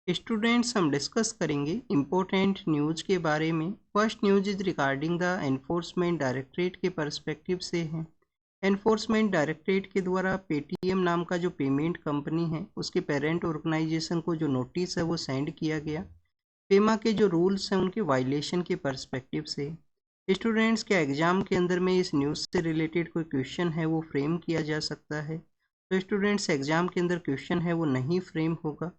Students हम discuss करेंगे important news के बारे में। First news is regarding the enforcement directorate के पर्सपेक्टिव से है। एनफोर्समेंट डायरेक्टरेट के द्वारा पेटीएम नाम का जो पेमेंट कंपनी है उसके पेरेंट ऑर्गेनाइजेशन को जो नोटिस है वो सेंड किया गया। पेमा के जो रूल्स हैं उनके वायलेशन के पर्सपेक्टिव से। स्टूडेंट्स के एग्जाम के अंदर में इस न्यूज़ से रिलेटेड कोई क्वेश्चन है वो फ्रेम किया जा सकता है। तो स्टूडेंट्स एग्जाम के अंदर क्वेश्चन है वो नहीं फ्रेम होगा।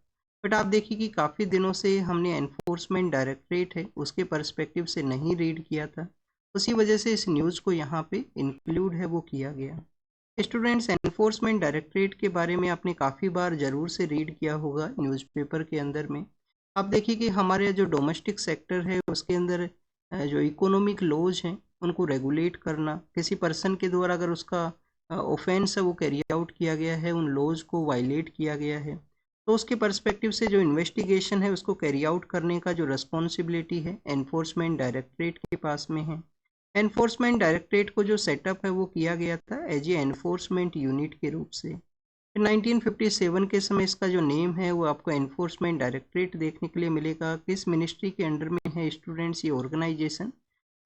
बट आप देखिए कि काफ़ी दिनों से हमने एनफोर्समेंट डायरेक्टरेट है उसके पर्सपेक्टिव से नहीं रीड किया था, उसी वजह से इस न्यूज़ को यहाँ पे इंक्लूड है वो किया गया। स्टूडेंट्स एनफोर्समेंट डायरेक्टरेट के बारे में आपने काफ़ी बार ज़रूर से रीड किया होगा न्यूज़पेपर के अंदर में। आप देखिए कि हमारे जो डोमेस्टिक सेक्टर है उसके अंदर जो इकोनॉमिक लॉज हैं उनको रेगुलेट करना, किसी पर्सन के द्वारा अगर उसका ऑफेंस है वो कैरी आउट किया गया है, उन लॉज को वायलेट किया गया है, तो उसके पर्सपेक्टिव से जो इन्वेस्टिगेशन है उसको कैरी आउट करने का जो रिस्पॉन्सिबिलिटी है एनफोर्समेंट डायरेक्टरेट के पास में है। एनफोर्समेंट डायरेक्टरेट को जो सेटअप है वो किया गया था एज ए एनफोर्समेंट यूनिट के रूप से। 1957 के समय इसका जो नेम है वो आपको एनफोर्समेंट डायरेक्टरेट देखने के लिए मिलेगा। किस मिनिस्ट्री के अंडर में है स्टूडेंट्स ये ऑर्गेनाइजेशन?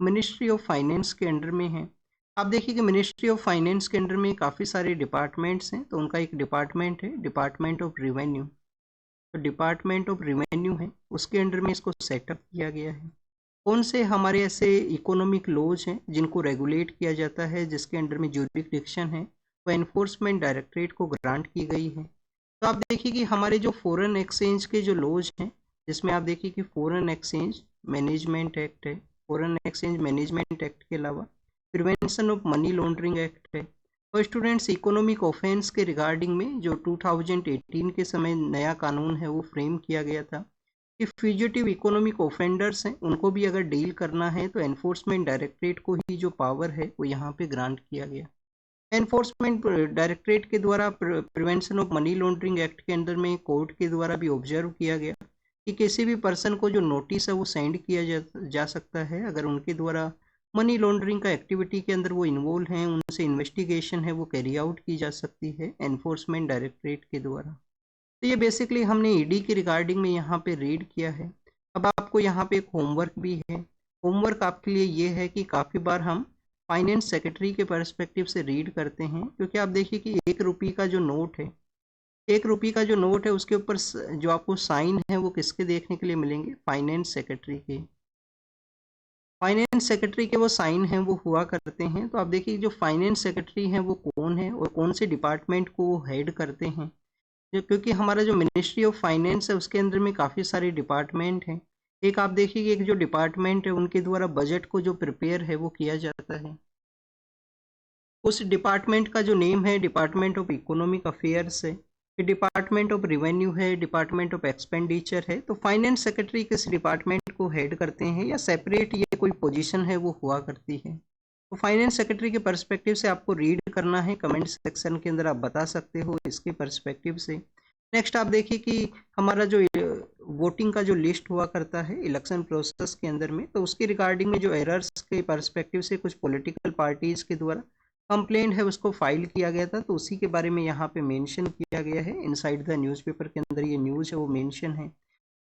मिनिस्ट्री ऑफ फाइनेंस के अंडर में है। आप देखिए कि मिनिस्ट्री ऑफ फाइनेंस के अंडर में काफ़ी सारे डिपार्टमेंट्स हैं, तो उनका एक डिपार्टमेंट है डिपार्टमेंट ऑफ रिवेन्यू। तो डिपार्टमेंट ऑफ रिवेन्यू है उसके अंडर में इसको सेटअप किया गया है। कौन से हमारे ऐसे इकोनॉमिक लॉज हैं जिनको रेगुलेट किया जाता है, जिसके अंडर में ज्यूरिसडिक्शन है वो एनफोर्समेंट डायरेक्टरेट को ग्रांट की गई है। तो आप देखिए कि हमारे जो फॉरेन एक्सचेंज के जो लॉज हैं, जिसमें आप देखिए कि फॉरेन एक्सचेंज मैनेजमेंट एक्ट है, फॉरेन एक्सचेंज मैनेजमेंट एक्ट के अलावा prevention of money laundering act है। और स्टूडेंट्स इकोनॉमिक ऑफेंस के रिगार्डिंग में जो 2018 के समय नया कानून है वो फ्रेम किया गया था कि फ्यूजिटिव इकोनॉमिक ऑफेंडर्स हैं उनको भी अगर डील करना है तो एनफोर्समेंट डायरेक्टरेट को ही जो पावर है वो यहाँ पे ग्रांट किया गया। एनफोर्समेंट डायरेक्टरेट के द्वारा prevention of money laundering act के अंदर में कोर्ट के द्वारा भी ऑब्जर्व किया गया कि किसी भी पर्सन को जो नोटिस है वो सेंड किया जा सकता है अगर उनके द्वारा मनी लॉन्ड्रिंग का एक्टिविटी के अंदर वो इन्वॉल्व हैं, उनसे इन्वेस्टिगेशन है वो कैरी आउट की जा सकती है एनफोर्समेंट डायरेक्टरेट के द्वारा। तो ये बेसिकली हमने ईडी के रिगार्डिंग में यहाँ पे रीड किया है। अब आपको यहाँ पे एक होमवर्क भी है। होमवर्क आपके लिए ये है कि काफ़ी बार हम फाइनेंस सेक्रेटरी के पर्सपेक्टिव से रीड करते हैं, क्योंकि आप देखिए कि 1 रुपये का जो नोट है, 1 रुपये का जो नोट है उसके ऊपर जो आपको साइन है वो किसके देखने के लिए मिलेंगे? फाइनेंस सेक्रेटरी के। फाइनेंस सेक्रेटरी के वो साइन हैं वो हुआ करते हैं। तो आप देखिए जो फाइनेंस सेक्रेटरी हैं वो कौन है और कौन से डिपार्टमेंट को वो हेड करते हैं। क्योंकि हमारा जो मिनिस्ट्री ऑफ फाइनेंस है उसके अंदर में काफ़ी सारे डिपार्टमेंट हैं। एक आप देखिए कि एक जो डिपार्टमेंट है उनके द्वारा बजट को जो प्रिपेयर है वो किया जाता है। उस डिपार्टमेंट का जो नेम है डिपार्टमेंट ऑफ इकोनॉमिक अफेयर्स है, डिपार्टमेंट ऑफ रिवेन्यू है, डिपार्टमेंट ऑफ एक्सपेंडिचर है। तो फाइनेंस सेक्रेटरी किस डिपार्टमेंट को हेड करते हैं या सेपरेट ये कोई पोजीशन है वो हुआ करती है? तो फाइनेंस सेक्रेटरी के पर्सपेक्टिव से आपको रीड करना है, कमेंट सेक्शन के अंदर आप बता सकते हो इसके पर्सपेक्टिव से। नेक्स्ट आप देखिए कि हमारा जो वोटिंग का जो लिस्ट हुआ करता है इलेक्शन प्रोसेस के अंदर में, तो उसके रिगार्डिंग में जो एरर्स के पर्सपेक्टिव से कुछ पॉलिटिकल पार्टीज के द्वारा कंप्लेंट है उसको फाइल किया गया था, तो उसी के बारे में यहाँ पे मेंशन किया गया है। इनसाइड द न्यूज़पेपर के अंदर ये न्यूज़ है वो मेंशन है।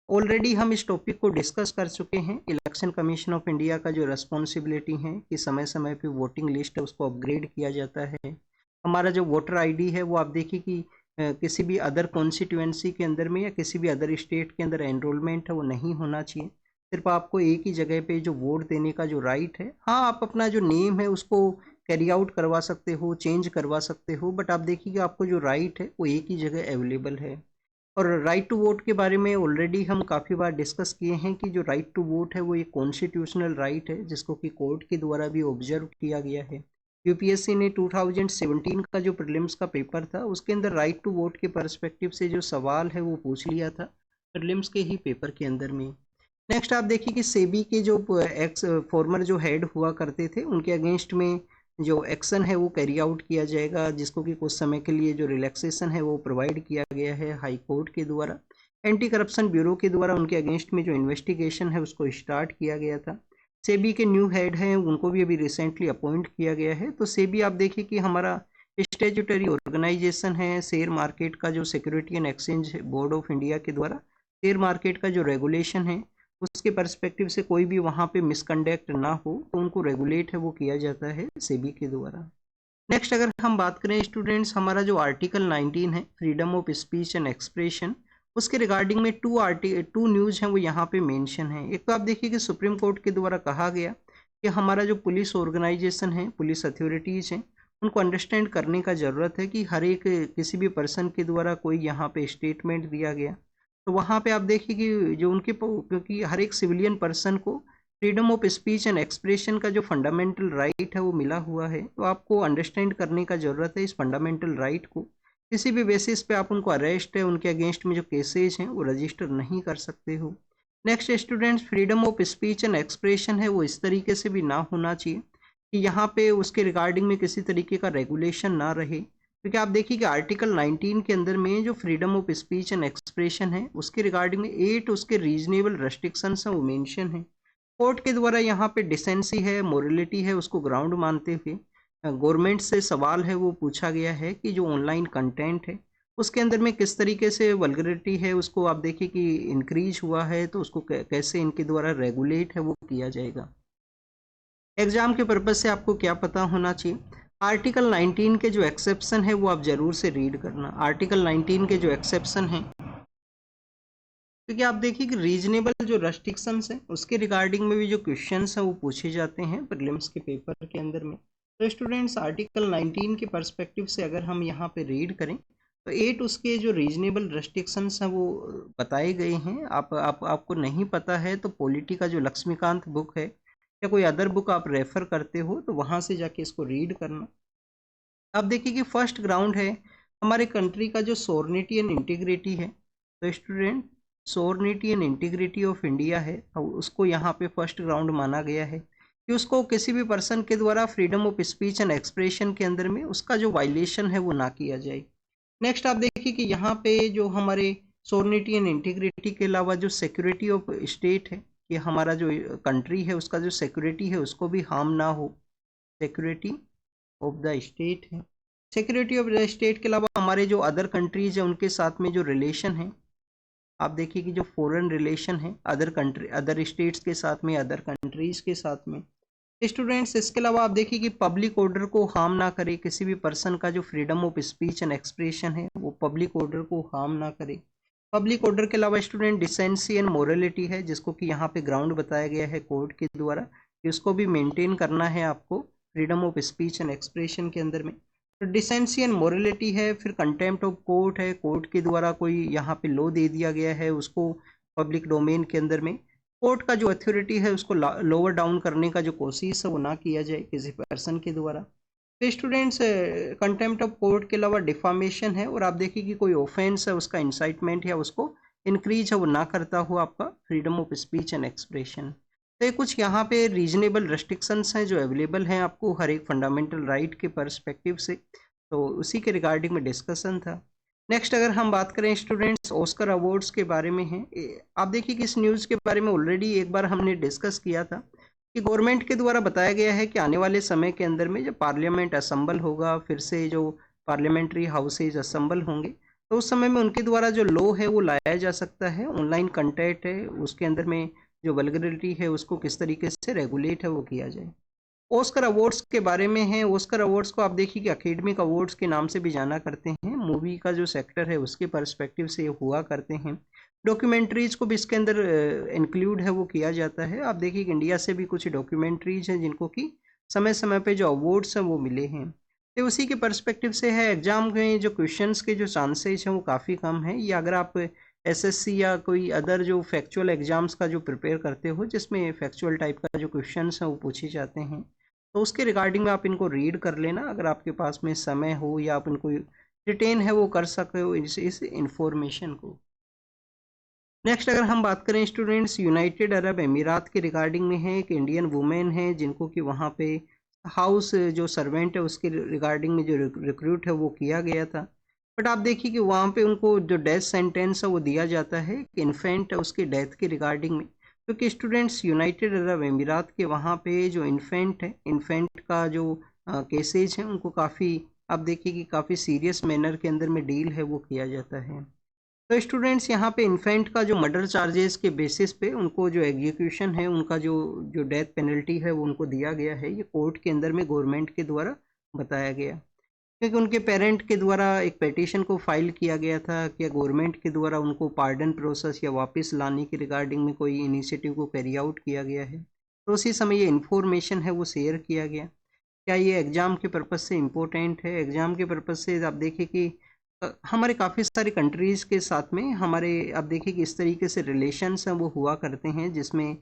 ऑलरेडी हम इस टॉपिक को डिस्कस कर चुके हैं। इलेक्शन कमीशन ऑफ इंडिया का जो रिस्पॉन्सिबिलिटी है कि समय समय पे वोटिंग लिस्ट है उसको अपग्रेड किया जाता है। हमारा जो वोटर आईडी है वो आप देखिए कि किसी भी अदर कॉन्स्टिट्यूएंसी के अंदर में या किसी भी अदर स्टेट के अंदर एनरोलमेंट है वो नहीं होना चाहिए। सिर्फ आपको एक ही जगह पे जो वोट देने का जो राइट है, हाँ आप अपना जो नेम है उसको कैरी आउट करवा सकते हो, चेंज करवा सकते हो, बट आप देखिए कि आपको जो राइट है वो एक ही जगह अवेलेबल है। और राइट टू वोट के बारे में ऑलरेडी हम काफ़ी बार डिस्कस किए हैं कि जो राइट टू वोट है वो एक कॉन्स्टिट्यूशनल राइट है जिसको कि कोर्ट के द्वारा भी ऑब्जर्व किया गया है। यूपीएससी ने 2017 का जो प्रीलिम्स का पेपर था उसके अंदर राइट टू वोट के पर्सपेक्टिव से जो सवाल है वो पूछ लिया था प्रीलिम्स के ही पेपर के अंदर में। नेक्स्ट आप देखिए कि सेबी के जो एक्स फॉर्मर जो हेड हुआ करते थे उनके अगेंस्ट में जो एक्शन है वो कैरी आउट किया जाएगा, जिसको कि कुछ समय के लिए जो रिलैक्सेशन है वो प्रोवाइड किया गया है हाई कोर्ट के द्वारा। एंटी करप्शन ब्यूरो के द्वारा उनके अगेंस्ट में जो इन्वेस्टिगेशन है उसको स्टार्ट किया गया था। सेबी के न्यू हेड हैं उनको भी अभी रिसेंटली अपॉइंट किया गया है। तो सेबी आप देखिए कि हमारा स्टैट्यूटरी ऑर्गेनाइजेशन है, शेयर मार्केट का जो security and exchange board of India के द्वारा शेयर मार्केट का जो रेगुलेशन है उसके पर्सपेक्टिव से कोई भी वहाँ पे मिसकंडक्ट ना हो, तो उनको रेगुलेट है वो किया जाता है सेबी के द्वारा। नेक्स्ट अगर हम बात करें स्टूडेंट्स, हमारा जो आर्टिकल 19 है freedom of speech and expression, उसके रिगार्डिंग में टू न्यूज़ हैं वो यहाँ पे मेंशन है। एक तो आप देखिए कि सुप्रीम कोर्ट के द्वारा कहा गया कि हमारा जो पुलिस ऑर्गेनाइजेशन है, पुलिस अथॉरिटीज़ हैं, उनको अंडरस्टैंड करने का ज़रूरत है कि हर एक किसी भी पर्सन के द्वारा कोई यहाँ पे स्टेटमेंट दिया गया, तो वहाँ पे आप देखिए कि जो उनके क्योंकि हर एक सिविलियन पर्सन को freedom of speech and expression का जो फंडामेंटल राइट है वो मिला हुआ है, तो आपको अंडरस्टैंड करने का ज़रूरत है इस फंडामेंटल राइट को। किसी भी बेसिस पे आप उनको अरेस्ट है, उनके अगेंस्ट में जो केसेज हैं वो रजिस्टर नहीं कर सकते हो। Next students, freedom of speech and expression है वो इस तरीके से भी ना होना चाहिए कि यहाँ पे उसके रिगार्डिंग में किसी तरीके का रेगुलेशन ना रहे, क्योंकि आप देखिए कि आर्टिकल 19 के अंदर में जो freedom of speech and expression है उसके रिगार्डिंग में 8 उसके रीजनेबल रेस्ट्रिक्शंस हैं वो मेंशन है। कोर्ट के द्वारा यहाँ पे डिसेंसी है, मोरलिटी है, उसको ग्राउंड मानते हुए गवर्नमेंट से सवाल है वो पूछा गया है कि जो ऑनलाइन कंटेंट है उसके अंदर में किस तरीके से वल्गरिटी है उसको आप देखिए कि इंक्रीज हुआ है, तो उसको कैसे इनके द्वारा रेगुलेट है वो किया जाएगा। एग्जाम के पर्पज से आपको क्या पता होना चाहिए, आर्टिकल 19 के जो एक्सेप्शन है वो आप जरूर से रीड करना। आर्टिकल 19 के जो एक्सेप्शन है, क्योंकि आप देखिए कि रीजनेबल जो रेस्ट्रिक्शंस हैं उसके रिगार्डिंग में भी जो क्वेश्चंस हैं वो पूछे जाते हैं प्रीलिम्स के पेपर के अंदर में। तो स्टूडेंट्स, आर्टिकल 19 के पर्सपेक्टिव से अगर हम यहाँ पे रीड करें तो 8 उसके जो रीजनेबल रेस्ट्रिक्शंस हैं वो बताए गए हैं। आपको नहीं पता है तो पॉलिटी का जो लक्ष्मीकांत बुक है या कोई अदर बुक आप रेफर करते हो तो वहाँ से जाके इसको रीड करना। अब देखिए कि फर्स्ट ग्राउंड है हमारे कंट्री का जो सोवरेनिटी एंड इंटीग्रिटी है। तो student, sovereignty and integrity of India है, उसको यहाँ पे फर्स्ट ग्राउंड माना गया है कि उसको किसी भी पर्सन के द्वारा freedom of speech and expression के अंदर में उसका जो वायलेशन है वो ना किया जाए। नेक्स्ट आप देखिए कि यहाँ पे जो हमारे सोवरेनिटी एंड इंटीग्रिटी के अलावा जो सिक्योरिटी ऑफ स्टेट है, कि हमारा जो कंट्री है उसका जो सिक्योरिटी है उसको भी हार्म ना हो, सिक्योरिटी ऑफ द स्टेट है। सिक्योरिटी ऑफ द स्टेट के अलावा हमारे जो अदर कंट्रीज है उनके साथ में जो रिलेशन है, आप देखिए कि जो फॉरेन रिलेशन है अदर कंट्री, अदर स्टेट्स के साथ में, अदर कंट्रीज के साथ में। स्टूडेंट्स, इसके अलावा आप देखिए कि पब्लिक ऑर्डर को हार्म ना करे, किसी भी पर्सन का जो freedom of speech and expression है वो पब्लिक ऑर्डर को हार्म ना करे। पब्लिक ऑर्डर के अलावा स्टूडेंट डिसेंसी एंड मोरलिटी है, जिसको कि यहाँ पे ग्राउंड बताया गया है कोर्ट के द्वारा कि उसको भी मेंटेन करना है आपको freedom of speech and expression के अंदर में। तो डिसेंसी एंड मोरलिटी है, फिर कंटेम्प्ट ऑफ कोर्ट है, कोर्ट के द्वारा कोई यहाँ पे लॉ दे दिया गया है उसको पब्लिक डोमेन के अंदर में कोर्ट का जो अथॉरिटी है उसको लोअर डाउन करने का जो कोशिश है वो ना किया जाए किसी पर्सन के द्वारा। तो स्टूडेंट्स, कंटेम्प्ट ऑफ कोर्ट के अलावा डिफामेशन है, और आप देखिए कि कोई ऑफेंस है उसका इंसाइटमेंट या उसको इंक्रीज है वो ना करता हो आपका freedom of speech and expression. तो ये कुछ यहाँ पे रीजनेबल रेस्ट्रिक्शंस हैं जो अवेलेबल हैं आपको हर एक फंडामेंटल राइट के पर्सपेक्टिव से, तो उसी के रिगार्डिंग में डिस्कशन था। नेक्स्ट अगर हम बात करें स्टूडेंट्स, ऑस्कर अवार्ड्स के बारे में है। आप देखिए कि इस न्यूज़ के बारे में ऑलरेडी एक बार हमने डिस्कस किया था कि गवर्नमेंट के द्वारा बताया गया है कि आने वाले समय के अंदर में जब पार्लियामेंट असम्बल होगा, फिर से जो पार्लियामेंट्री हाउसेज असम्बल होंगे, तो उस समय में उनके द्वारा जो लॉ है वो लाया जा सकता है। ऑनलाइन कंटेंट है उसके अंदर में जो वल्गरिटी है उसको किस तरीके से रेगुलेट है वो किया जाए। ऑस्कर अवार्ड्स के बारे में है। ऑस्कर अवार्ड्स को आप देखिए कि एकेडमिक अवार्ड्स के नाम से भी जाना करते हैं, मूवी का जो सेक्टर है उसके पर्सपेक्टिव से हुआ करते हैं। डॉक्यूमेंट्रीज को भी इसके अंदर इंक्लूड है वो किया जाता है। आप देखिए कि इंडिया से भी कुछ डॉक्यूमेंट्रीज हैं जिनको कि समय समय पे जो अवार्ड्स हैं वो मिले हैं। तो उसी के पर्सपेक्टिव से है एग्जाम में जो क्वेश्चंस के जो चांसेस हैं वो काफ़ी कम है। या अगर आप एसएससी या कोई अदर जो फैक्चुअल एग्जाम्स का जो प्रिपेयर करते हो जिसमें फैक्चुअल टाइप का जो क्वेश्चंस हैं वो पूछे जाते हैं, तो उसके रिगार्डिंग में आप इनको रीड कर लेना अगर आपके पास में समय हो, या आप इनको रिटेन है वो कर सके हो इस इंफॉर्मेशन को। नेक्स्ट अगर हम बात करें स्टूडेंट्स, यूनाइटेड अरब अमीरात के रिगार्डिंग में है। एक इंडियन वुमेन है जिनको कि वहाँ पे हाउस जो सर्वेंट है उसके रिगार्डिंग में जो रिक्रूट है वो किया गया था, बट आप देखिए कि वहाँ पे उनको जो डेथ सेंटेंस है वो दिया जाता है कि इन्फेंट है उसके डेथ के रिगार्डिंग में, क्योंकि स्टूडेंट्स यूनाइटेड अरब अमीरात के वहाँ पे जो इन्फेंट है, इन्फेंट का जो केसेज हैं उनको काफ़ी आप देखिए कि काफ़ी सीरियस मैनर के अंदर में डील है वो किया जाता है। तो स्टूडेंट्स यहाँ पे इन्फेंट का जो मर्डर चार्जेस के बेसिस पे उनको जो एग्जीक्यूशन है, उनका जो जो डेथ पेनल्टी है वो उनको दिया गया है। ये कोर्ट के अंदर में गवर्नमेंट के द्वारा बताया गया, क्योंकि उनके पेरेंट के द्वारा एक पिटीशन को फाइल किया गया था कि गवर्नमेंट के द्वारा उनको पार्डन प्रोसेस या वापस लाने के रिगार्डिंग में कोई इनिशिएटिव को कैरी आउट किया गया है। तो उसी समय ये इन्फॉर्मेशन है वो शेयर किया गया। क्या ये एग्ज़ाम के पर्पज़ से इम्पोर्टेंट है? एग्ज़ाम के पर्पज़ से आप देखें कि हमारे काफ़ी सारी कंट्रीज़ के साथ में हमारे आप देखिए कि इस तरीके से रिलेशंस हैं वो हुआ करते हैं, जिसमें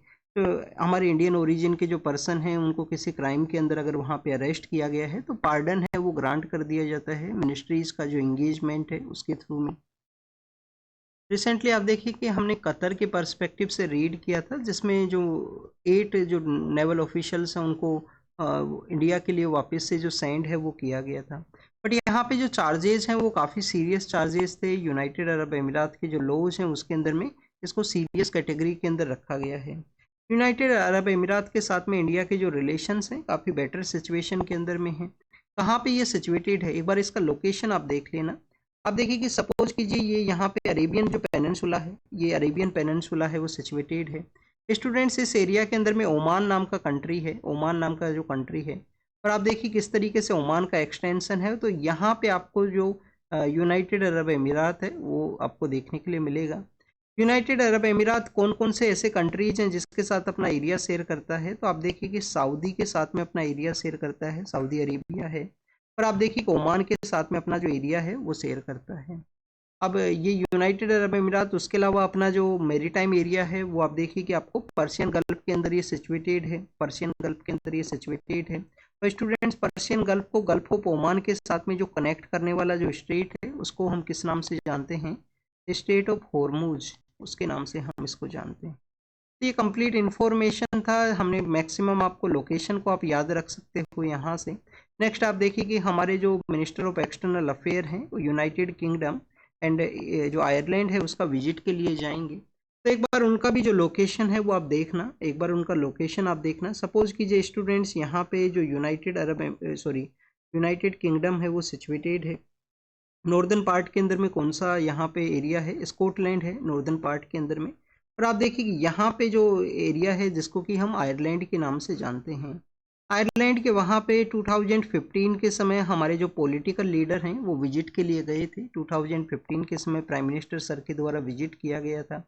हमारे इंडियन ओरिजिन के जो पर्सन हैं उनको किसी क्राइम के अंदर अगर वहाँ पे अरेस्ट किया गया है तो पार्डन है वो ग्रांट कर दिया जाता है मिनिस्ट्रीज़ का जो इंगेजमेंट है उसके थ्रू में। रिसेंटली आप देखिए कि हमने कतर के पर्सपेक्टिव से रीड किया था, जिसमें जो 8 जो नेवल ऑफिशियल्स हैं उनको इंडिया के लिए वापस से जो सेंड है वो किया गया था। बट यहाँ पे जो चार्जेस हैं वो काफ़ी सीरियस चार्जेस थे। यूनाइटेड अरब अमीरात के जो लॉज हैं उसके अंदर में इसको सीरियस कैटेगरी के अंदर रखा गया है। यूनाइटेड अरब अमीरात के साथ में इंडिया के जो रिलेशंस हैं काफ़ी बेटर सिचुएशन के अंदर में हैं। कहाँ पे ये सिचुएटेड है, एक बार इसका लोकेशन आप देख लेना। आप देखिए कि सपोज कीजिए ये यहाँ पे अरेबियन जो पेनिनसुला है, ये अरेबियन पेनिनसुला है वो सिचुएटेड है। स्टूडेंट्स इस एरिया के अंदर में ओमान नाम का कंट्री है, ओमान नाम का जो कंट्री है, और आप देखिए किस तरीके से ओमान का एक्सटेंशन है। तो यहाँ पे आपको जो यूनाइटेड अरब अमीरात है वो आपको देखने के लिए मिलेगा। यूनाइटेड अरब अमीरात कौन कौन से ऐसे कंट्रीज हैं जिसके साथ अपना एरिया शेयर करता है? तो आप देखिए कि सऊदी के साथ में अपना एरिया शेयर करता है, सऊदी अरेबिया है। और आप देखिए कि ओमान के साथ में अपना जो एरिया है वो शेयर करता है। अब ये यूनाइटेड अरब अमीरात उसके अलावा अपना जो मेरीटाइम एरिया है वो आप देखिए कि आपको पर्शियन गल्फ के अंदर ये सिचुएटेड है, पर्शियन गल्फ के अंदर ये सिचुएटेड है। तो स्टूडेंट्स पर्शियन गल्फ को गल्फ ऑफ ओमान के साथ में जो कनेक्ट करने वाला जो स्ट्रेट है उसको हम किस नाम से जानते हैं? स्ट्रेट ऑफ हॉर्मुज, उसके नाम से हम इसको जानते हैं। तो ये कंप्लीट इन्फॉर्मेशन था, हमने मैक्सिमम आपको लोकेशन को आप याद रख सकते हो यहाँ से। नेक्स्ट आप देखिए कि हमारे जो मिनिस्टर ऑफ एक्सटर्नल अफेयर हैं वो यूनाइटेड किंगडम एंड जो आयरलैंड है उसका विजिट के लिए जाएंगे। तो एक बार उनका भी जो लोकेशन है वो आप देखना, एक बार उनका लोकेशन आप देखना। सपोज कीजिए स्टूडेंट्स यहाँ पे जो यूनाइटेड किंगडम है वो सिचुएटेड है नॉर्दर्न पार्ट के अंदर में। कौन सा यहाँ पे एरिया है? स्कॉटलैंड है नॉर्दर्न पार्ट के अंदर में। और आप देखिए कि यहाँ पे जो एरिया है जिसको कि हम आयरलैंड के नाम से जानते हैं, आयरलैंड के वहाँ पे 2015 के समय हमारे जो पॉलिटिकल लीडर हैं वो विजिट के लिए गए थे। 2015 के समय प्राइम मिनिस्टर सर के द्वारा विजिट किया गया था।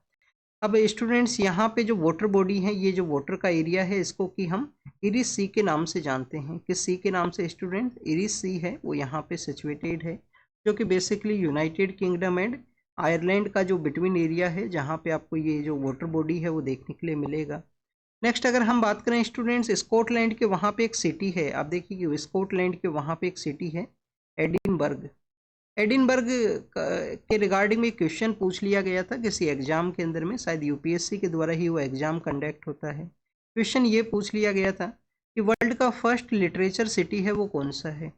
अब स्टूडेंट्स यहाँ पे जो वाटर बॉडी है, ये जो वाटर का एरिया है इसको कि हम इरिस सी के नाम से जानते हैं। किस सी के नाम से स्टूडेंट? इरिस सी है वो यहाँ पे सिचुएटेड है, जो कि basically United kingdom and Ireland का जो बिटवीन एरिया है जहाँ पे आपको ये जो वाटर बॉडी है वो देखने के लिए मिलेगा। नेक्स्ट अगर हम बात करें स्टूडेंट्स स्कॉटलैंड के, वहाँ पे एक सिटी है, आप देखिए कि स्कॉटलैंड के वहाँ पे एक सिटी है एडिनबर्ग। एडिनबर्ग के रिगार्डिंग में क्वेश्चन पूछ लिया गया था किसी एग्जाम के अंदर में, शायद यूपीएससी के द्वारा ही वो एग्जाम कंडक्ट होता है। क्वेश्चन ये पूछ लिया गया था कि वर्ल्ड का फर्स्ट लिटरेचर सिटी है वो कौन सा है?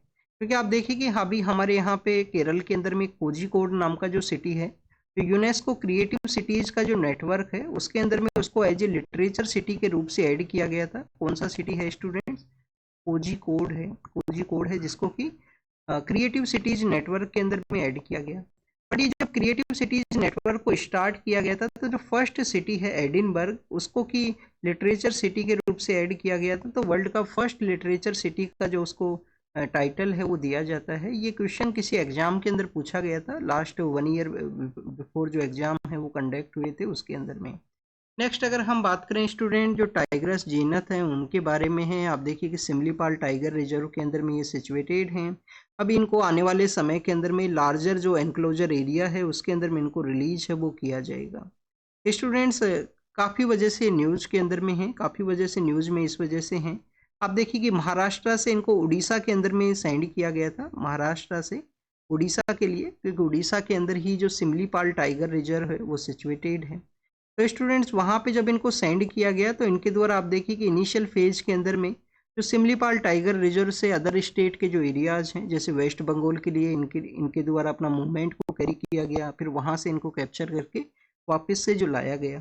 क्योंकि आप देखिए कि अभी हमारे यहाँ पे केरल के अंदर में कोझिकोड नाम का जो सिटी है, तो यूनेस्को क्रिएटिव सिटीज़ का जो नेटवर्क है उसके अंदर में उसको एज ए लिटरेचर सिटी के रूप से ऐड किया गया था। कौन सा सिटी है स्टूडेंट्स? कोझिकोड है, कोझिकोड है जिसको कि क्रिएटिव सिटीज नेटवर्क के अंदर में ऐड किया गया। बट ये जब क्रिएटिव सिटीज नेटवर्क को स्टार्ट किया गया था तो जो फर्स्ट सिटी है एडिनबर्ग उसको कि लिटरेचर सिटी के रूप से ऐड किया गया था। तो वर्ल्ड का फर्स्ट लिटरेचर सिटी का जो उसको टाइटल है वो दिया जाता है। ये क्वेश्चन किसी एग्जाम के अंदर पूछा गया था लास्ट 1 ईयर बिफोर जो एग्जाम है वो कंडक्ट हुए थे उसके अंदर में। नेक्स्ट अगर हम बात करें स्टूडेंट जो टाइगर्स जीनत हैं उनके बारे में है, आप देखिए कि सिमलीपाल टाइगर रिजर्व के अंदर में ये सिचुएटेड हैं। अब इनको आने वाले समय के अंदर में लार्जर जो एनक्लोजर एरिया है उसके अंदर में इनको रिलीज है वो किया जाएगा। स्टूडेंट्स काफ़ी वजह से न्यूज़ के अंदर में हैं, काफ़ी वजह से न्यूज़ में इस वजह से हैं। आप देखिए कि महाराष्ट्र से इनको उड़ीसा के अंदर में सेंड किया गया था, महाराष्ट्र से उड़ीसा के लिए, क्योंकि उड़ीसा के अंदर ही जो सिमलीपाल टाइगर रिजर्व है वो सिचुएटेड है। तो स्टूडेंट्स वहाँ पे जब इनको सेंड किया गया तो इनके द्वारा आप देखिए कि इनिशियल फेज के अंदर में जो सिमलीपाल टाइगर रिजर्व से अदर स्टेट के जो एरियाज़ हैं जैसे वेस्ट बंगाल के लिए इनके द्वारा अपना मूवमेंट को कैरी किया गया, फिर वहाँ से इनको कैप्चर करके वापस से जो लाया गया।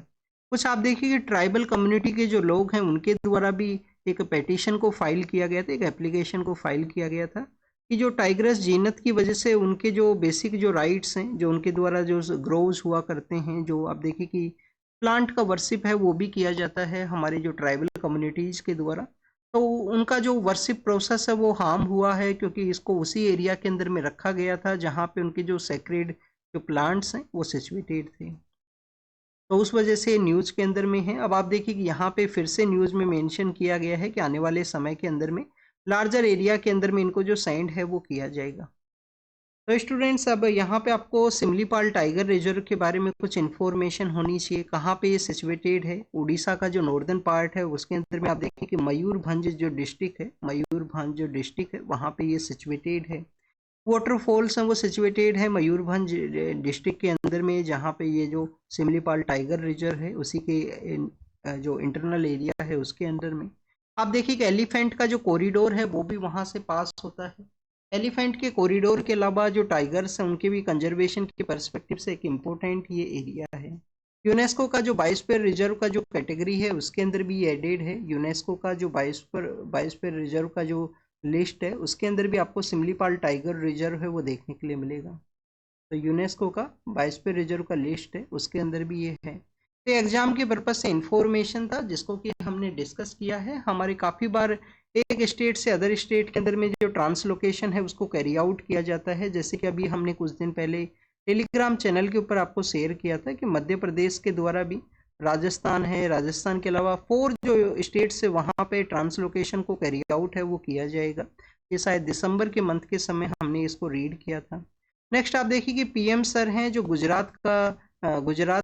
कुछ आप देखिए कि ट्राइबल कम्युनिटी के जो लोग हैं उनके द्वारा भी एक पिटीशन को फाइल किया गया था, एक एप्लीकेशन को फाइल किया गया था। कि जो टाइग्रस जीनत की वजह से उनके जो बेसिक जो राइट्स हैं, जो उनके द्वारा जो ग्रोव्स हुआ करते हैं, जो आप देखिए कि प्लांट का वर्शिप है वो भी किया जाता है हमारे जो ट्राइबल कम्युनिटीज़ के द्वारा। तो उनका जो वर्शिप प्रोसेस है वो हार्म हुआ है, क्योंकि इसको उसी एरिया के अंदर में रखा गया था जहाँ पे उनके जो सेक्रेड जो प्लांट्स हैं वो सिचुएटेड थे। तो उस वजह से न्यूज़ के अंदर में है। अब आप देखिए कि यहाँ पे फिर से न्यूज़ में मेंशन किया गया है कि आने वाले समय के अंदर में लार्जर एरिया के अंदर में इनको जो सेंड है वो किया जाएगा। तो स्टूडेंट्स, अब यहाँ पे आपको सिमलीपाल टाइगर रिजर्व के बारे में कुछ इन्फॉर्मेशन होनी चाहिए। कहाँ पे ये सिचुएटेड है? उड़ीसा का जो नॉर्दर्न पार्ट है उसके अंदर में आप देखें कि मयूरभंज जो डिस्ट्रिक्ट है, मयूरभंज जो डिस्ट्रिक्ट है वहाँ पे ये सिचुएटेड है। वाटरफॉल्स हैं वो सिचुएटेड है मयूरभंज डिस्ट्रिक्ट के अंदर में, जहाँ पे ये जो सिमलीपाल टाइगर रिजर्व है उसी के जो इंटरनल एरिया है उसके अंदर में। आप देखिए कि एलिफेंट का जो कॉरिडोर है वो भी वहाँ से पास होता है। एलिफेंट के कॉरिडोर के अलावा जो टाइगर्स हैं उनके भी कंजर्वेशन के पर्सपेक्टिव से एक इम्पोर्टेंट ये एरिया है। यूनेस्को का जो बायोस्फीयर रिजर्व का जो कैटेगरी है उसके अंदर भी ये एडेड है। यूनेस्को का जो बायोस्फीयर रिजर्व का जो लिस्ट है उसके अंदर भी आपको सिमलीपाल टाइगर रिजर्व है वो देखने के लिए मिलेगा। तो यूनेस्को का बायोस्फीयर रिजर्व का लिस्ट है उसके अंदर भी ये है। तो एग्जाम के पर्पज से इंफॉर्मेशन था जिसको कि हमने डिस्कस किया है। हमारे काफ़ी बार एक स्टेट से अदर स्टेट के अंदर में जो ट्रांसलोकेशन है उसको कैरी आउट किया जाता है। जैसे कि अभी हमने कुछ दिन पहले टेलीग्राम चैनल के ऊपर आपको शेयर किया था कि मध्य प्रदेश के द्वारा भी राजस्थान है, राजस्थान के अलावा 4 जो स्टेट्स है वहाँ पे ट्रांसलोकेशन को कैरी आउट है वो किया जाएगा। ये शायद दिसंबर के मंथ के समय हमने इसको रीड किया था। नेक्स्ट आप देखिए कि पीएम सर हैं जो गुजरात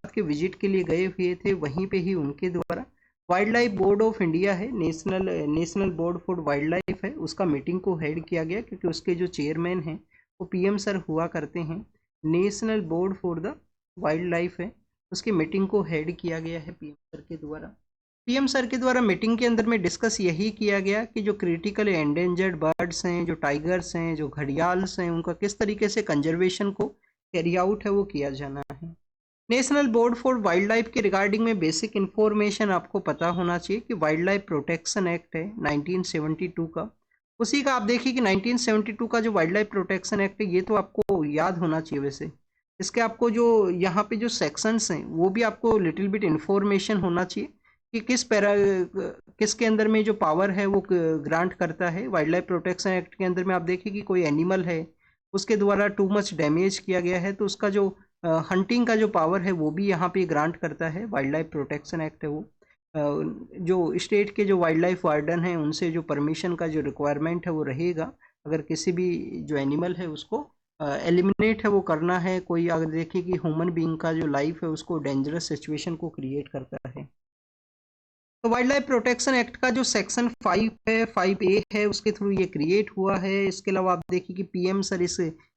के विजिट के लिए गए हुए थे, वहीं पे ही उनके द्वारा wildlife board of India है, national board for wildlife है, उसका मीटिंग को हेड किया गया, क्योंकि उसके जो चेयरमैन हैं वो पीएम सर हुआ करते हैं। National board for the wild life है, उसकी मीटिंग को हेड किया गया है पीएम सर के द्वारा। पीएम सर के द्वारा मीटिंग के अंदर में डिस्कस यही किया गया कि जो क्रिटिकल एंडेंजर्ड बर्ड्स हैं, जो टाइगर्स हैं, जो घड़ियाल्स हैं, उनका किस तरीके से कंजर्वेशन को कैरी आउट है वो किया जाना है। National board for wild life के रिगार्डिंग में बेसिक इन्फॉर्मेशन आपको पता होना चाहिए कि वाइल्ड लाइफ प्रोटेक्शन एक्ट है 1972 का, उसी का आप देखिए कि 1972 का जो वाइल्ड लाइफ प्रोटेक्शन एक्ट है ये तो आपको याद होना चाहिए। वैसे इसके आपको जो यहाँ पे जो सेक्शंस हैं वो भी आपको लिटिल बिट इन्फॉर्मेशन होना चाहिए कि किसके अंदर में जो पावर है वो ग्रांट करता है। वाइल्ड लाइफ प्रोटेक्शन एक्ट के अंदर में आप देखिए कि कोई एनिमल है उसके द्वारा टू मच डैमेज किया गया है तो उसका जो हंटिंग का जो पावर है वो भी यहाँ पे ग्रांट करता है। वाइल्ड लाइफ प्रोटेक्शन एक्ट है वो जो स्टेट के जो वाइल्ड लाइफ वार्डन हैं उनसे जो परमिशन का जो रिक्वायरमेंट है वो रहेगा। अगर किसी भी जो एनिमल है उसको एलिमिनेट है वो करना है, कोई अगर देखिए कि ह्यूमन बीइंग का जो लाइफ है उसको डेंजरस सिचुएशन को क्रिएट करता है। तो वाइल्ड लाइफ प्रोटेक्शन एक्ट का जो सेक्शन 5 है, 5A है, उसके थ्रू ये क्रिएट हुआ है। इसके अलावा आप देखिए कि पीएम सर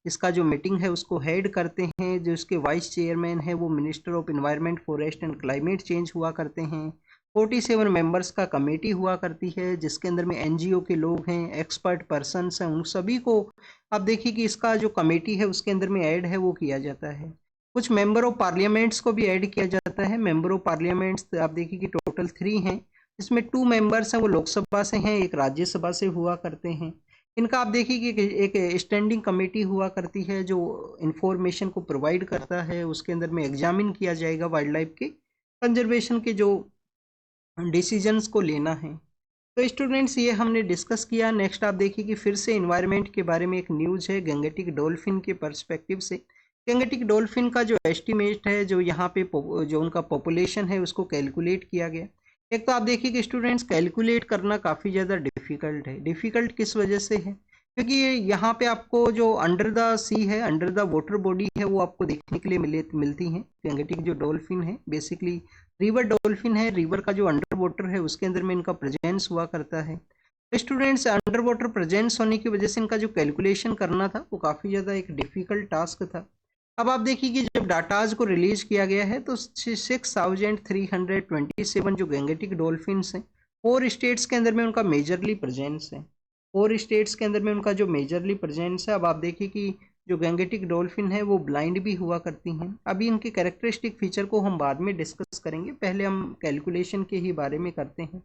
इसका जो मीटिंग है उसको हेड करते हैं। जो इसके वाइस चेयरमैन है वो minister of environment, forest and climate change हुआ करते हैं। 47 मेंबर्स का कमेटी हुआ करती है जिसके अंदर में एनजीओ के लोग हैं, एक्सपर्ट पर्सनस हैं, उन सभी को आप देखिए कि इसका जो कमेटी है उसके अंदर में ऐड है वो किया जाता है। कुछ मेंबर ऑफ पार्लियामेंट्स को भी ऐड किया जाता है। मेंबर ऑफ पार्लियामेंट्स आप देखिए कि टोटल 3 हैं, इसमें 2 मेंबर्स हैं वो लोकसभा से हैं, एक राज्यसभा से हुआ करते हैं। इनका आप देखिए कि एक स्टैंडिंग कमेटी हुआ करती है जो इंफॉर्मेशन को प्रोवाइड करता है। उसके अंदर में एग्जामिन किया जाएगा वाइल्ड लाइफ के कंजर्वेशन के जो डिसीजंस को लेना है। तो स्टूडेंट्स ये हमने डिस्कस किया। नेक्स्ट आप देखिए कि फिर से इन्वायरमेंट के बारे में एक न्यूज़ है गैंगेटिक डॉल्फिन के पर्सपेक्टिव से। गैंगेटिक डॉल्फिन का जो एस्टिमेट है, जो यहाँ पे जो उनका पॉपुलेशन है उसको कैलकुलेट किया गया। एक तो आप देखिए कि स्टूडेंट्स कैलकुलेट करना काफ़ी ज़्यादा डिफ़िकल्ट है। डिफ़िकल्ट किस वजह से है? क्योंकि यहाँ पे आपको जो अंडर द सी है, अंडर द वाटर बॉडी है वो आपको देखने के लिए मिलती हैं। गैंगेटिक जो डॉल्फिन है बेसिकली रिवर डॉल्फिन है, रिवर का जो अंडर वाटर है उसके अंदर में इनका प्रेजेंस हुआ करता है। स्टूडेंट्स अंडर वाटर प्रेजेंस होने की वजह से इनका जो कैलकुलेशन करना था वो काफ़ी ज़्यादा एक डिफ़िकल्ट टास्क था। अब आप देखिए कि जब डाटाज को रिलीज किया गया है तो 6327 जो गैंगेटिक डॉल्फिन्स हैं 4 स्टेट्स के अंदर में उनका मेजरली प्रेजेंस है। 4 स्टेट्स के अंदर में उनका जो मेजरली प्रेजेंस है। अब आप देखिए कि जो गैंगेटिक डॉल्फिन है वो ब्लाइंड भी हुआ करती हैं। अभी इनके कैरेक्टरिस्टिक फीचर को हम बाद में डिस्कस करेंगे, पहले हम कैलकुलेशन के ही बारे में करते हैं।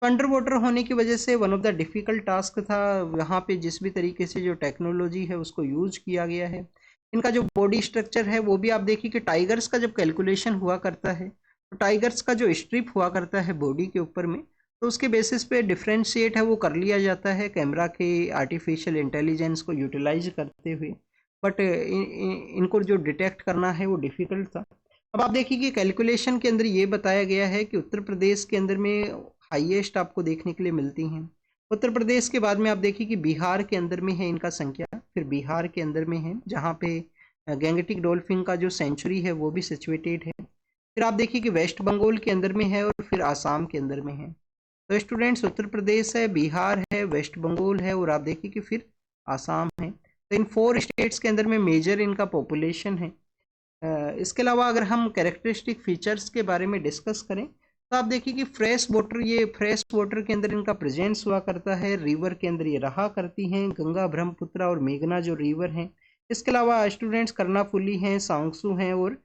अंडर वाटर होने की वजह से one of the difficult task था, यहाँ पे जिस भी तरीके से जो टेक्नोलॉजी है उसको यूज किया गया है। इनका जो बॉडी स्ट्रक्चर है वो भी आप देखिए कि टाइगर्स का जब कैलकुलेशन हुआ करता है तो टाइगर्स का जो स्ट्रिप हुआ करता है बॉडी के ऊपर में, तो उसके बेसिस पे डिफ्रेंशिएट है वो कर लिया जाता है कैमरा के आर्टिफिशियल इंटेलिजेंस को यूटिलाइज करते हुए। बट इनको जो डिटेक्ट करना है वो डिफ़िकल्ट था। अब आप देखिए कि कैलकुलेशन के अंदर ये बताया गया है कि उत्तर प्रदेश के अंदर में हाईएस्ट आपको देखने के लिए मिलती हैं। उत्तर प्रदेश के बाद में आप देखिए कि बिहार के अंदर में है इनका संख्या, फिर बिहार के अंदर में है जहाँ पे गैंगेटिक डॉल्फिन का जो सेंचुरी है वो भी सिचुएटेड है। फिर आप देखिए कि वेस्ट बंगाल के अंदर में है और फिर आसाम के अंदर में है। तो स्टूडेंट्स उत्तर प्रदेश है, बिहार है, वेस्ट बंगाल है और आप देखिए कि फिर आसाम है। तो इन 4 स्टेट्स के अंदर में मेजर इनका पॉपुलेशन है। इसके अलावा अगर हम कैरेक्टरिस्टिक फीचर्स के बारे में डिस्कस करें तो आप देखिए कि फ्रेश वाटर, ये फ्रेश वाटर के अंदर इनका प्रेजेंस हुआ करता है, रिवर के अंदर ये रहा करती हैं, गंगा, ब्रह्मपुत्र और मेघना जो रिवर हैं। इसके अलावा स्टूडेंट्स कर्णाफुली हैं, सांगसू हैं और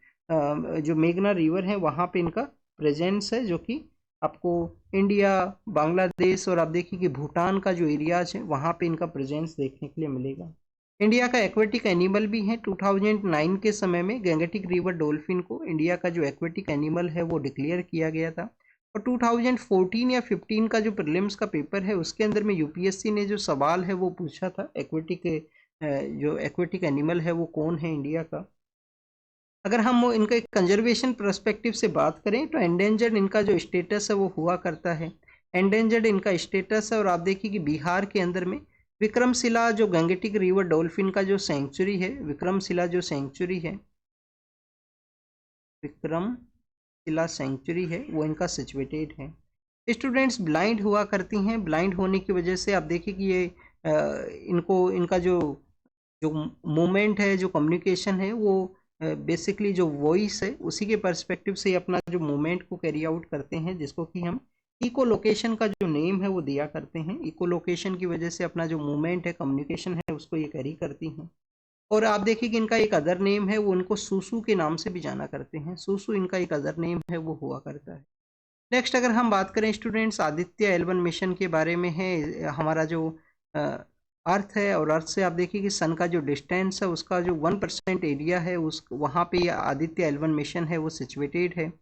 जो मेघना रिवर है वहाँ पे इनका प्रेजेंस है, जो कि आपको इंडिया, बांग्लादेश और आप देखिए कि भूटान का जो एरियाज है वहाँ पे इनका प्रेजेंस देखने के लिए मिलेगा। इंडिया का एक्वेटिक एनिमल भी है। 2009 के समय में गैंगेटिक रिवर डॉल्फिन को इंडिया का जो एक्वेटिक एनिमल है वो डिक्लेयर किया गया था। और 2014 या 15 का जो प्रीलिम्स का पेपर है उसके अंदर में यूपीएससी ने जो सवाल है वो पूछा था, जो एक्वेटिक एनिमल है वो कौन है इंडिया का। अगर हम इनका एक कंजर्वेशन पर्सपेक्टिव से बात करें तो एंडेंजर्ड इनका जो स्टेटस है वो हुआ करता है, एंडेंजर्ड इनका स्टेटस है। और आप देखिए कि बिहार के अंदर में विक्रमशिला जो गैंगेटिक रिवर डॉल्फिन का जो सेंचुरी है, विक्रमशिला जो सेंचुरी है, विक्रमशिला सेंचुरी है वो इनका सिचुएटेड है। स्टूडेंट्स ब्लाइंड हुआ करती हैं, ब्लाइंड होने की वजह से आप देखिए कि ये इनका जो जो मूवमेंट है, जो कम्युनिकेशन है वो बेसिकली जो वॉइस है उसी के पर्सपेक्टिव से अपना जो मूवमेंट को कैरी आउट करते हैं, जिसको कि हम इको लोकेशन का जो नेम है वो दिया करते हैं। इको लोकेशन की वजह से अपना जो मूवमेंट है, कम्युनिकेशन है, उसको ये कैरी करती हैं। और आप देखिए कि इनका एक अदर नेम है, वो उनको सूसू के नाम से भी जाना करते हैं। सूसू इनका एक अदर नेम है वो हुआ करता है। नेक्स्ट अगर हम बात करें स्टूडेंट्स आदित्य L1 मिशन के बारे में है, हमारा जो अर्थ है और अर्थ से आप देखिए कि सन का जो डिस्टेंस है उसका जो 1% एरिया है उस वहाँ पे आदित्य L1 मिशन है वो सिचुएटेड है।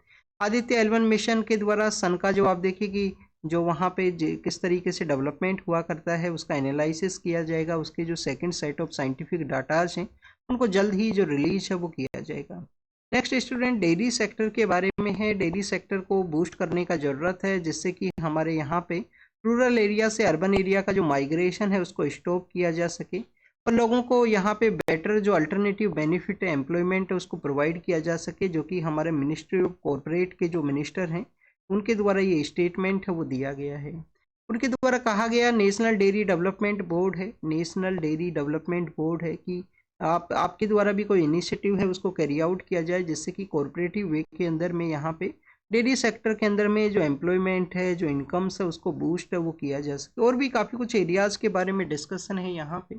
आदित्य L1 मिशन के द्वारा सन का जो आप देखिए कि जो वहाँ पे किस तरीके से डेवलपमेंट हुआ करता है उसका एनालिसिस किया जाएगा, उसके जो second set of scientific datas हैं उनको जल्द ही जो रिलीज है वो किया जाएगा। नेक्स्ट स्टूडेंट डेयरी सेक्टर के बारे में है। डेयरी सेक्टर को बूस्ट करने का ज़रूरत है जिससे कि हमारे यहाँ पे रूरल एरिया से अर्बन एरिया का जो माइग्रेशन है उसको स्टॉप किया जा सके और लोगों को यहाँ पे बेटर जो अल्टरनेटिव बेनिफिट है, एम्प्लॉयमेंट है, उसको प्रोवाइड किया जा सके, जो कि हमारे मिनिस्ट्री ऑफ कॉरपोरेट के जो मिनिस्टर हैं उनके द्वारा ये स्टेटमेंट है वो दिया गया है। उनके द्वारा कहा गया नेशनल डेयरी डेवलपमेंट बोर्ड है, नेशनल डेयरी डेवलपमेंट बोर्ड है कि आपके द्वारा भी कोई इनिशिएटिव है उसको कैरी आउट किया जाए जिससे कि कॉरपोरेटिव वे के अंदर में यहाँ पे डेयरी सेक्टर के अंदर में जो एम्प्लॉयमेंट है, जो इनकम्स है, उसको बूस्ट है वो किया जा सके। और भी काफ़ी कुछ एरियाज़ के बारे में डिस्कशन है यहाँ पे।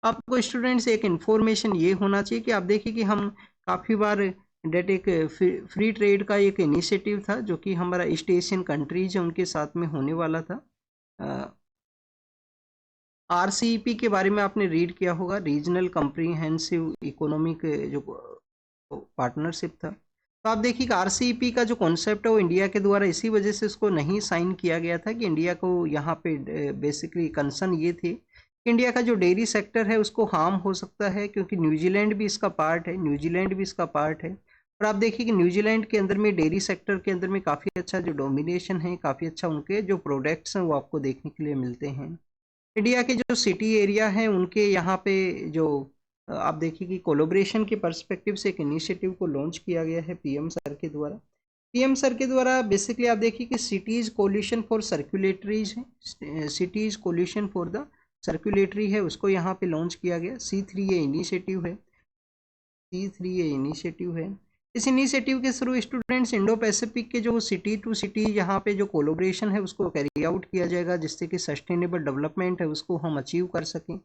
आपको स्टूडेंट्स एक इन्फॉर्मेशन ये होना चाहिए कि आप देखिए कि हम काफ़ी बार डेट एक फ्री ट्रेड का एक इनिशिएटिव था जो कि हमारा ईस्ट एशियन कंट्रीज है उनके साथ में होने वाला था। RCEP के बारे में आपने रीड किया होगा, रीजनल कम्प्रीहेंसिव इकोनॉमिक जो पार्टनरशिप था। तो आप देखिए कि RCEP का जो कॉन्सेप्ट है वो इंडिया के द्वारा इसी वजह से इसको नहीं साइन किया गया था कि इंडिया को यहाँ पे बेसिकली कंसर्न ये थे कि इंडिया का जो डेयरी सेक्टर है उसको हार्म हो सकता है, क्योंकि न्यूजीलैंड भी इसका पार्ट है, न्यूजीलैंड भी इसका पार्ट है। और आप देखिए कि न्यूजीलैंड के अंदर में डेयरी सेक्टर के अंदर में काफ़ी अच्छा जो डोमिनेशन है, काफ़ी अच्छा उनके जो प्रोडक्ट्स हैं वो आपको देखने के लिए मिलते हैं। इंडिया के जो सिटी एरिया हैं उनके यहाँ पे जो आप देखिए कि कोलोब्रेशन के पर्सपेक्टिव से एक इनिशिएटिव को लॉन्च किया गया है पीएम सर के द्वारा। पीएम सर के द्वारा बेसिकली आप देखिए कि सिटीज़ कोलिशन फॉर सर्कुलेटरीज है, cities coalition for the circulatory है, उसको यहाँ पे लॉन्च किया गया। C3 ये इनिशिएटिव है, C3 ये इनिशिएटिव है। इस इनिशिएटिव के थ्रू स्टूडेंट्स इंडो पैसिफिक के जो सिटी टू सिटी यहाँ पे जो कोलोब्रेशन है उसको कैरी आउट किया जाएगा जिससे कि सस्टेनेबल डेवलपमेंट है उसको हम अचीव कर सकें।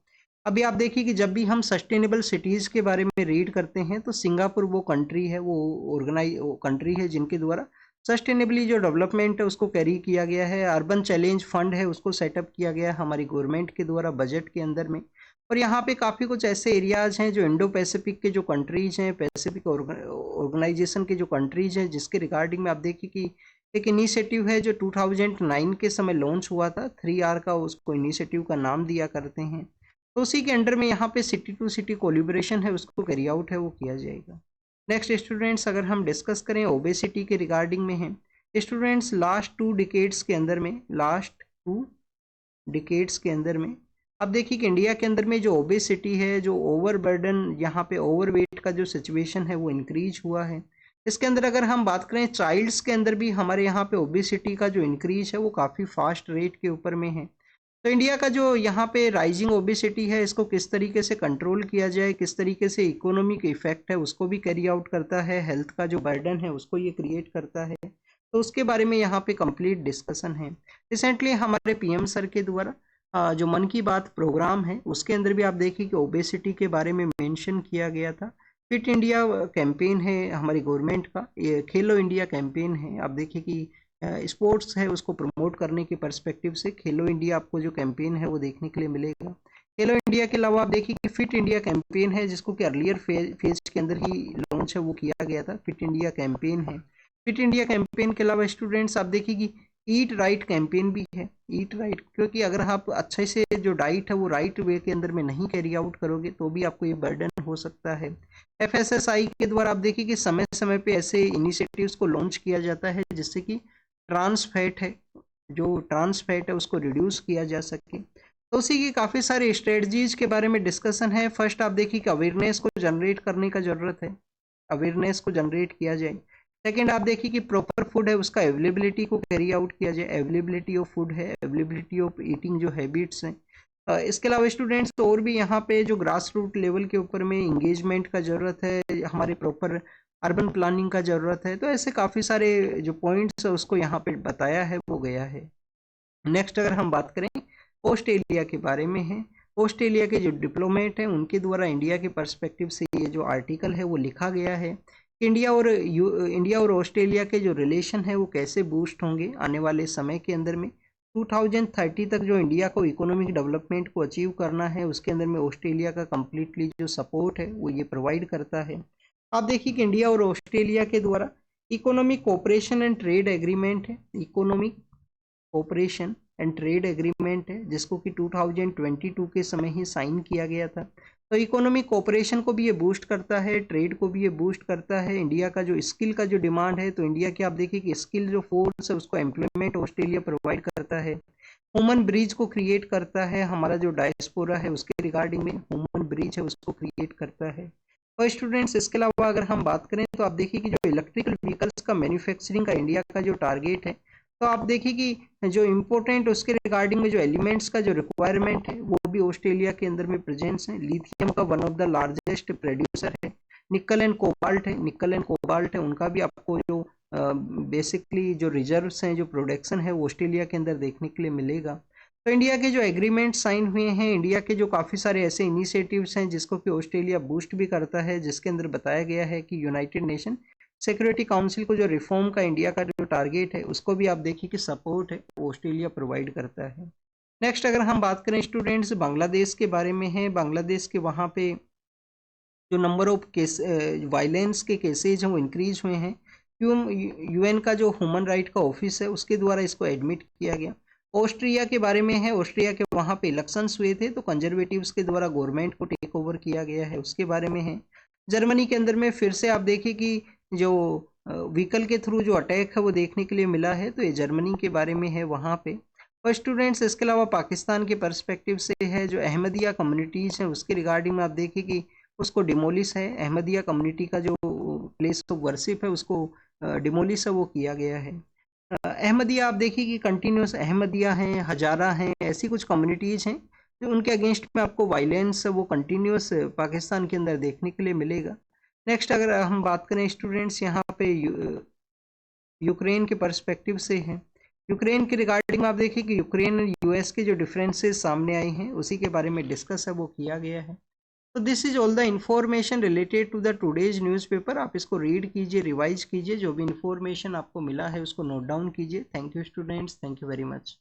अभी आप देखिए कि जब भी हम सस्टेनेबल सिटीज़ के बारे में रीड करते हैं तो सिंगापुर वो कंट्री है, वो कंट्री है जिनके द्वारा सस्टेनेबली जो डेवलपमेंट है उसको कैरी किया गया है। अर्बन चैलेंज फंड है उसको सेटअप किया गया है हमारी गवर्नमेंट के द्वारा बजट के अंदर में। और यहाँ पे काफ़ी कुछ ऐसे एरियाज़ हैं जो इंडो पैसिफिक के जो कंट्रीज़ हैं, पैसिफिक ऑर्गेनाइजेशन के जो कंट्रीज़ हैं, जिसके रिगार्डिंग में आप देखिए कि एक इनिशिएटिव है जो 2009 के समय लॉन्च हुआ था, 3R का उसको इनिशिएटिव का नाम दिया करते हैं। तो उसी के अंडर में यहाँ पे सिटी टू सिटी कोलिब्रेशन है उसको कैरी आउट है वो किया जाएगा। नेक्स्ट स्टूडेंट्स, अगर हम डिस्कस करें ओबेसिटी के रिगार्डिंग में है स्टूडेंट्स, लास्ट 2 डिकेड्स के अंदर में, लास्ट 2 डिकेड्स के अंदर में अब देखिए कि इंडिया के अंदर में जो ओबेसिटी है, जो ओवरबर्डन, यहाँ पे ओवरवेट का जो सिचुएशन है वो इंक्रीज हुआ है। इसके अंदर अगर हम बात करें चाइल्ड्स के अंदर भी हमारे यहाँ पे ओबेसिटी का जो इंक्रीज है वो काफ़ी फास्ट रेट के ऊपर में है। तो इंडिया का जो यहाँ पे राइजिंग ओबेसिटी है इसको किस तरीके से कंट्रोल किया जाए, किस तरीके से इकोनॉमिक इफेक्ट है उसको भी कैरी आउट करता है, हेल्थ का जो बर्डन है उसको ये क्रिएट करता है, तो उसके बारे में यहाँ पे कंप्लीट डिस्कशन है। रिसेंटली हमारे पीएम सर के द्वारा जो मन की बात प्रोग्राम है उसके अंदर भी आप देखिए कि ओबेसिटी के बारे में मेंशन किया गया था। फिट इंडिया कैंपेन है हमारी गवर्नमेंट का, ये खेलो इंडिया कैंपेन है। आप देखिए कि स्पोर्ट्स है उसको प्रमोट करने के पर्सपेक्टिव से खेलो इंडिया आपको जो कैंपेन है वो देखने के लिए मिलेगा। खेलो इंडिया के अलावा आप देखिए कि फिट इंडिया कैंपेन है जिसको कि अर्लियर फेज के अंदर ही लॉन्च है वो किया गया था, फिट इंडिया कैंपेन है। फिट इंडिया कैंपेन के अलावा स्टूडेंट्स आप देखिए कि ईट राइट कैंपेन भी है। ईट राइट, क्योंकि अगर आप अच्छे से जो डाइट है वो राइट वे के अंदर में नहीं कैरी आउट करोगे तो भी आपको ये बर्डन हो सकता है। FSSAI के द्वारा आप देखिए कि समय समय पे ऐसे इनिशिएटिव्स को लॉन्च किया जाता है जिससे कि ट्रांस फैट है, जो ट्रांस फैट है उसको रिड्यूस किया जा सके। तो उसी की काफ़ी सारे स्ट्रेटजीज के बारे में डिस्कशन है। फर्स्ट आप देखिए कि अवेयरनेस को जनरेट करने का ज़रूरत है, अवेयरनेस को जनरेट किया जाए। सेकेंड आप देखिए कि प्रॉपर फूड है उसका अवेलेबिलिटी को कैरी आउट किया जाए, अवेलेबिलिटी ऑफ फूड है, अवेलेबिलिटी ऑफ ईटिंग जो हैबिट्स हैं। इसके अलावा स्टूडेंट्स तो और भी यहाँ पे जो ग्रास रूट लेवल के ऊपर में इंगेजमेंट का ज़रूरत है, हमारे प्रॉपर अर्बन प्लानिंग का ज़रूरत है। तो ऐसे काफ़ी सारे जो पॉइंट्स है उसको यहाँ पे बताया है वो गया है। नेक्स्ट अगर हम बात करें ऑस्ट्रेलिया के बारे में है, ऑस्ट्रेलिया के जो डिप्लोमेट हैं उनके द्वारा इंडिया के पर्सपेक्टिव से ये जो आर्टिकल है वो लिखा गया है कि इंडिया और ऑस्ट्रेलिया के जो रिलेशन है वो कैसे बूस्ट होंगे आने वाले समय के अंदर में। 2030 तक जो इंडिया को इकोनॉमिक डेवलपमेंट को अचीव करना है उसके अंदर में ऑस्ट्रेलिया का कम्प्लीटली जो सपोर्ट है वो ये प्रोवाइड करता है। आप देखिए कि इंडिया और ऑस्ट्रेलिया के द्वारा economic cooperation and trade agreement है, economic cooperation and trade agreement है जिसको कि 2022 के समय ही साइन किया गया था। तो इकोनॉमिक कोऑपरेशन को भी ये बूस्ट करता है, ट्रेड को भी ये बूस्ट करता है। इंडिया का जो स्किल का जो डिमांड है तो इंडिया की आप देखिए कि स्किल जो फोर्स है उसको एम्प्लॉयमेंट ऑस्ट्रेलिया प्रोवाइड करता है। ह्यूमन ब्रिज को क्रिएट करता है, हमारा जो डायस्पोरा है उसके रिगार्डिंग में ह्यूमन ब्रिज है उसको क्रिएट करता है। और स्टूडेंट्स इसके अलावा अगर हम बात करें तो आप देखिए कि जो इलेक्ट्रिकल व्हीकल्स का मैन्युफैक्चरिंग का इंडिया का जो टारगेट है, तो आप देखिए कि जो इम्पोर्टेंट उसके रिगार्डिंग में जो एलिमेंट्स का जो रिक्वायरमेंट है वो भी ऑस्ट्रेलिया के अंदर में प्रेजेंस है। लिथियम का one of the largest producer है, निकल एंड कोबाल्ट है, निकल एंड कोबाल्ट है उनका भी आपको जो बेसिकली जो रिजर्व्स हैं, जो प्रोडक्शन है वो ऑस्ट्रेलिया के अंदर देखने के लिए मिलेगा। तो इंडिया के जो एग्रीमेंट साइन हुए हैं, इंडिया के जो काफ़ी सारे ऐसे इनिशिएटिव्स हैं जिसको कि ऑस्ट्रेलिया बूस्ट भी करता है, जिसके अंदर बताया गया है कि यूनाइटेड नेशन सिक्योरिटी काउंसिल को जो रिफॉर्म का इंडिया का जो टारगेट है उसको भी आप देखिए कि सपोर्ट है ऑस्ट्रेलिया प्रोवाइड करता है। नेक्स्ट अगर हम बात करें स्टूडेंट्स बांग्लादेश के बारे में है, बांग्लादेश के वहाँ पे जो नंबर ऑफ केस वायलेंस के केसेज हैं वो इंक्रीज हुए हैं। यूएन का जो ह्यूमन राइट का ऑफिस है उसके द्वारा इसको एडमिट किया गया। ऑस्ट्रिया के बारे में है, ऑस्ट्रिया के वहाँ पे इलेक्शंस हुए थे तो कंजर्वेटिव्स के द्वारा गवर्नमेंट को टेक ओवर किया गया है, उसके बारे में है। जर्मनी के अंदर में फिर से आप देखिए कि जो व्हीकल के थ्रू जो अटैक है वो देखने के लिए मिला है, तो ये जर्मनी के बारे में है वहाँ पे। और स्टूडेंट्स इसके अलावा पाकिस्तान के पर्सपेक्टिव से है, जो अहमदिया कम्युनिटीज़ हैं उसके रिगार्डिंग में आप देखिए कि उसको डिमोलिश है, अहमदिया कम्युनिटी का जो प्लेस ऑफ वर्शिप है उसको डिमोलिश है वो किया गया है। अहमदिया आप देखिए कि कंटिन्यूस अहमदिया हैं, हजारा हैं, ऐसी कुछ कम्युनिटीज़ हैं जो उनके अगेंस्ट में आपको वायलेंस वो कंटिन्यूस पाकिस्तान के अंदर देखने के लिए मिलेगा। नेक्स्ट अगर हम बात करें स्टूडेंट्स यहाँ पे यूक्रेन के पर्सपेक्टिव से है, यूक्रेन के रिगार्डिंग आप देखिए कि यूक्रेन और यूएस के जो डिफरेंसेस सामने आए हैं उसी के बारे में डिस्कस है वो किया गया है। तो this is all the information related to the today's newspaper. आप इसको रीड कीजिए, रिवाइज कीजिए, जो भी इंफॉर्मेशन आपको मिला है उसको नोट डाउन कीजिए। Thank you students, thank you very much.